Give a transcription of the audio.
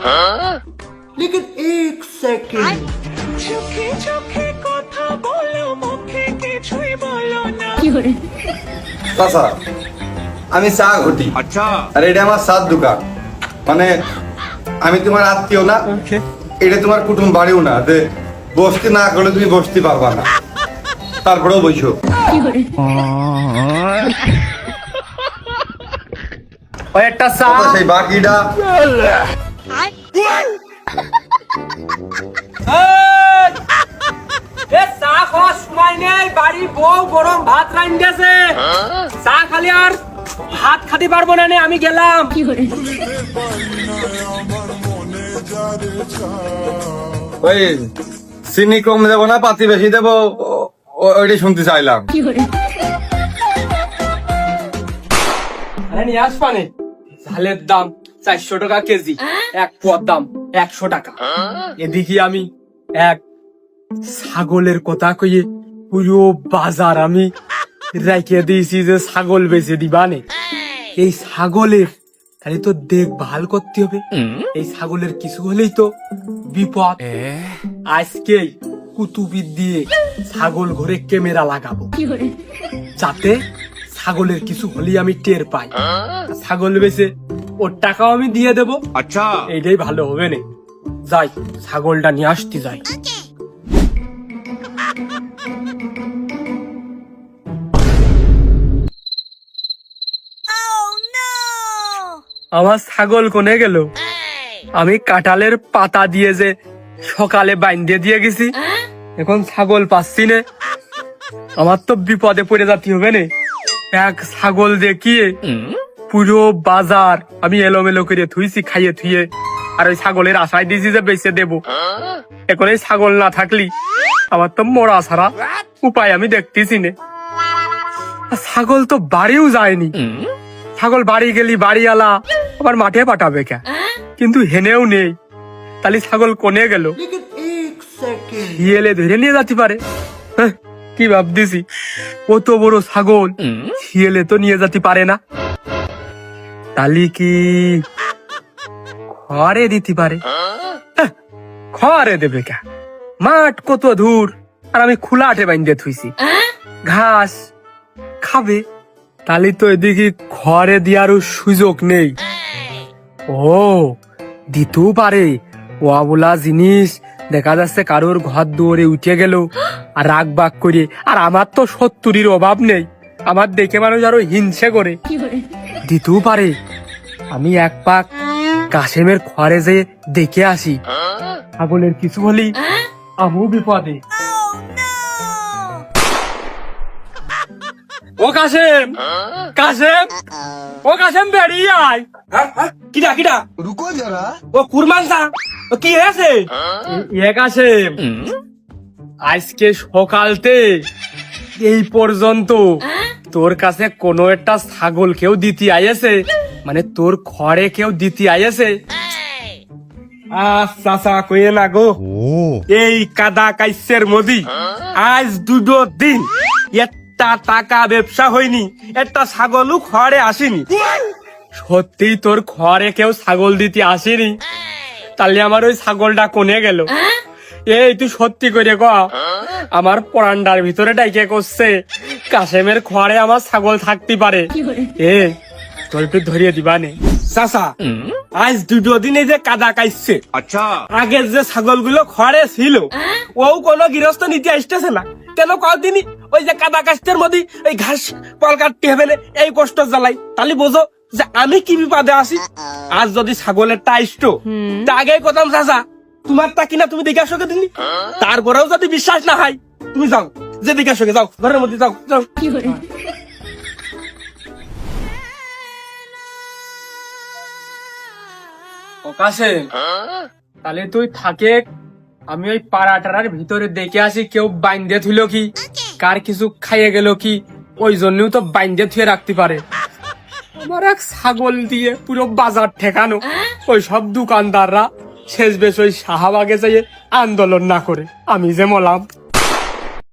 लेकिन एक सेकंड চোখে চোখে কথা বলো মুখে কিছুই বলো না চাচা আমি চা ঘটি। আচ্ছা। আর এটা আমার সাত দোকান, মানে আমি তোমার আত্মীয় না, এটা তোমার কুটুম বাড়িও না যে বসতে না করলে তুমি বসতে পারবা না, তারপরেও বসো। ওই একটা চা। আচ্ছা, সেই বাকিটা চা খাওয়ার সময় নেই, বাড়ি বউ গরম ভাত রান্ধিয়েছে, চা খালি আর ভাত খেতে পারবো না, আমি গেলাম। ওই চিনি কম দেবো না পাতি বেশি দেবো, ওইটাই শুনতে চাইলাম। আরে নিয়ে আসবানে, ঝালের দাম 400 টাকা কেজি, এক পোয়ার দাম 100 টাকা। এদিকে আমি এক ছাগলের কথা কইয়ে পুরো বাজার আমি রেখে দিয়েছি যে ছাগল বেচে দিবানে। এই ছাগলের খালি তো দেখভাল করতে হবে, এই ছাগলের কিছু হলেই তো বিপদ। আজকে কুতুবিদ দিয়ে ছাগল ঘরে ক্যামেরা লাগাবো, যাতে ছাগলের কিছু হলেই আমি টের পাই, ছাগল বেচে ওর টাকাও আমি দিয়ে দেব। আচ্ছা, এইটাই ভালো হবে না। যাই ছাগলটা নিয়ে আসতে যাই। আমার ছাগল কোনে গেল? আমি কাঁঠালের পাতা দিয়ে যে সকালে বাইন্ধে দিয়ে গেছি, এখন ছাগল পাচ্ছি না। আমার তো বিপদে পড়ে যেতে হবে না। এক ছাগল দেখিয়ে পুরো বাজার আমি এলোমেলো করে থুইছি, খাইয়ে থুইয়ে, আর ওই ছাগলের আশায় দিয়েছি যে বেঁচে দেবো। এখন এই ছাগল না থাকলি আমার তো মরা ছাড়া উপায় আমি দেখতেছি না। ছাগল তো বাড়িও যায়নি, ছাগল বাড়ি গেলি বাড়িওয়ালা আবার মাঠে পাঠাবে কে, কিন্তু হেনেও নেই, তাহলে ছাগল কোনে গেল? लेकिन एक सेकंड শিয়ালে ধরে নিয়ে যেতে পারে। হ্যাঁ, কি ভাবতেছি, কত বড় ছাগল শিয়ালে তো নিয়ে যেতে পারে না, তাহলে কি খড়ে দিতে পারে? হ্যাঁ, খড়ে দেবে কে? মাঠ কত দূর, আর আমি খোলা আটে বাইন্ধে থুইছি, ঘাস খাবে, তাহলে তো এদিকে খড়ে দেওয়ারও সুযোগ নেই। ও দিতেও পারে, ওয়াবলা জিনিস দেখা যাচ্ছে কারোর ঘর দুয়ারে উঠে গেল আর রাগ বাগ করে, আর আমার তো 70-এর অভাব নেই, আমার দেখে মানুষ আরো হিংসে করে, দিতেও পারে। আমি এক পাক কাশেমের খড়ে যে দেখে আসি, ছাগলের কিছু হলেই আমিও বিপদে। ও কাশেম, কাশেম, ও কাশেম বেরিয়ে আয়। কিডা কিডা? রুকো যারা। ও কুরমানসা, ও কি হয়েছে? এ কাশেম, আজকে সকালতে এই পর্যন্ত তোর কাছে কোনো একটা ছাগল কেউ দিতে আইছে, মানে তোর ঘরে কেউ দিতে আইছে? চাচা কইয়ে না গো, এই কাদা কাইসের মধ্যে আজ 2 দিন একটা টাকা ব্যবসা হয়নি, একটা ছাগলও ঘরে আসেনি। সত্যি তোর ঘরে কেউ ছাগল দিতে আসেনি? তাহলে আমার ওই ছাগলটা কোনে গেল? এই তুই সত্যি করে ক, আমার পরান্ডার ভিতরে ডাইকে করছে কাশেমের ঘরে আমার ছাগল থাকতে পারে। এ তোর একটু ধরিয়ে দিবা নে। চাচা, আজ 2 দিনে যে কাদা কাইছে, আচ্ছা, আগের যে ছাগলগুলো ঘরে ছিল ও কোনো গৃহস্থ নিতে আসতেছে না কেন? কদিনই ওই যে কাদা কাস্তের মধ্যে ওই ঘাস পাল কাটতে হবে না, এই কষ্ট জ্বালাই, তাহলে বোঝো যে আমি কি বিপদে আছি। আজ যদি ছাগলের টাইস্ট তা আগে কথাম চাচা, তোমার তা কিনা তুমি দেখে আসো দিনই, তারপরেও যদি বিশ্বাস না হয় তুমি যাও, যে দেখে আসো, যাও ঘরের মধ্যে যাও, যাও। ওকাশে, তাহলে তুই থাকে, আমি ওই পাড়াটার ভিতরে দেখে আসি কেউ বাইন্দে থুইল কি, কার কিছু খাইয়ে গেল কি, ওই জন্যও তো বাইন্দে থুয়ে রাখতে পারে। আমার এক ছাগল দিয়ে পুরো বাজার ঠেকানো, ওই সব দোকানদাররা শেষ বেশ ওই শাহবাগে যাইয়ে আন্দোলন না করে আমি যে মলাম।